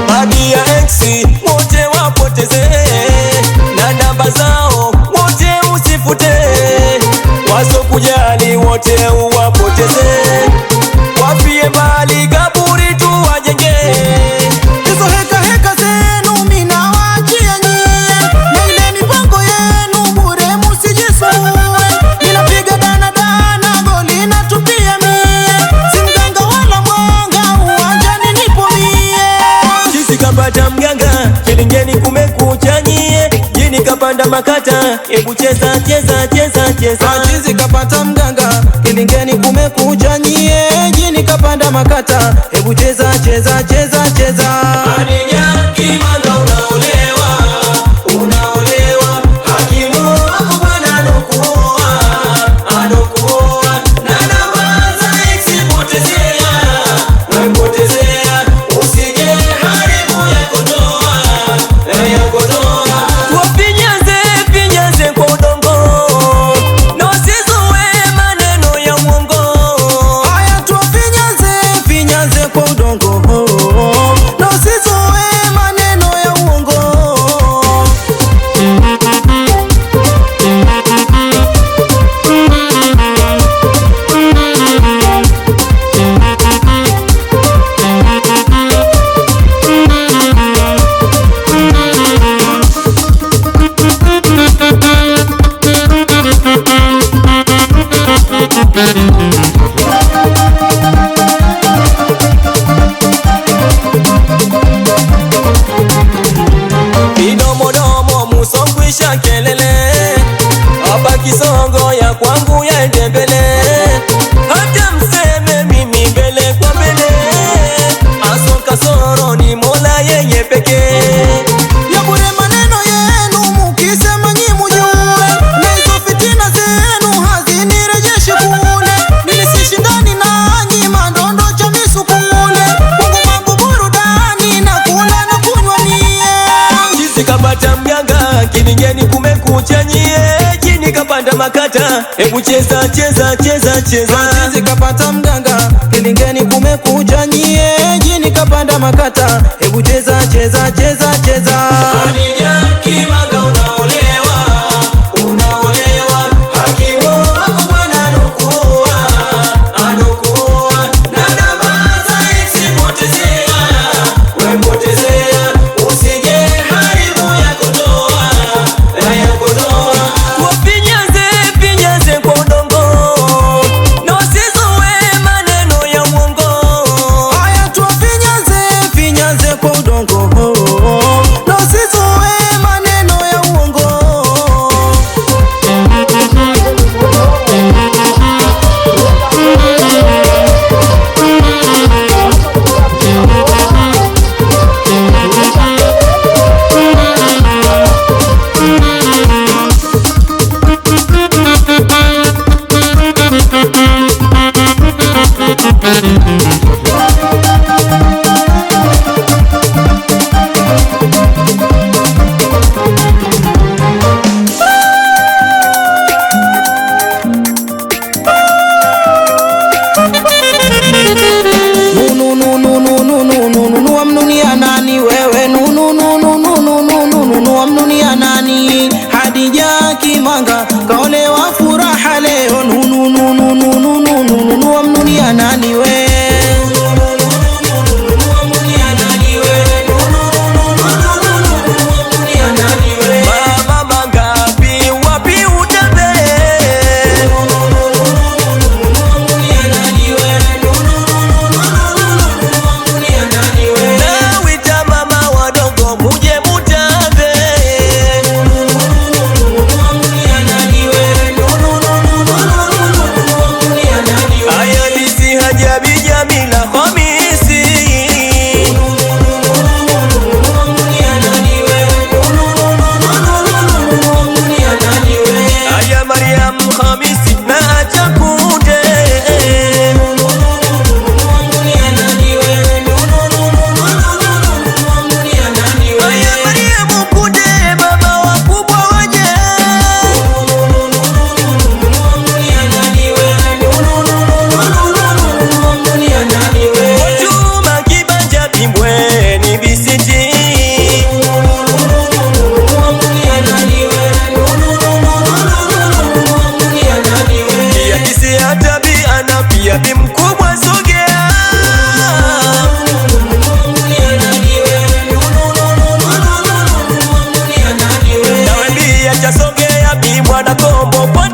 Hadi ya eksi wote wapoteze, na namba zao wote usifute, wasokujali wote uwapoteze, wafie mbali kaburi tu wajenge. Hizo heka zenu mina wachia nyie, na ile mipango yenu bure musijisumbue. Ninapiga dana goli na tupia mie, si mganga wala mwanga uwanjani nipo mie. Chizi kapata mganga kilingeni kumekucha nyie, jini kapanda makata ebu cheza cheza cheza cheza. Chizi kapata mganga kilingeni kumekucha nyie, jini kapanda makata ebu cheza cheza cheza cheza. Hadija Kimanga unaolewa, unaolewa, hakimu wako bwana anokuoa, anokuoa, na namba za eksi potezea, wepotezea, usije haribu yako ndoa, yako ndoa. Wafinyaze, finyaze kwa udongo, na usizue maneno ya mwongo. Haya tuwafinyaze kwa udongo, na usizoe maneno ya uongo. Midomodomo musongwisha kelele, hapa Kisongo ya kwangu yaende mbele, hata mseme mimi mbele kwa mbele, asoka soro ni Mola yeye pekee. Ya bure maneno yenu mukisema nyi mujue, na hizo fitina zenu hazinirejeshi kule. Mimi sishindani nanyi mandondo cha misukule, kwangu mambo burudani na kula na kunywa mie. Chizi kapata mganga kilingeni kumekucha nyie, jini kapanda makata ebu cheza cheza cheza cheza. Chizi kapata mganga kilingeni kumekucha nyie, jini kapanda makata ebu cheza cheza cheza cheza. Hadija Kimanga unaolewa, unaolewa, hakimu wako bwana anokuoa, anokuoa, na namba za eksi potezea, wepotezea, usije haribu yako ndoa, yako ndoa. Wafinyaze, finyaze kwa udongo, na usizue maneno ya mwongo. Haya tuwafinyaze kwa udongo, na usizoe maneno ya uongo. Wamnunia nani wewe? Wamnunia nani? Hadija Kimanga kaolewa furaha leo. Wamnunia nani we? bombo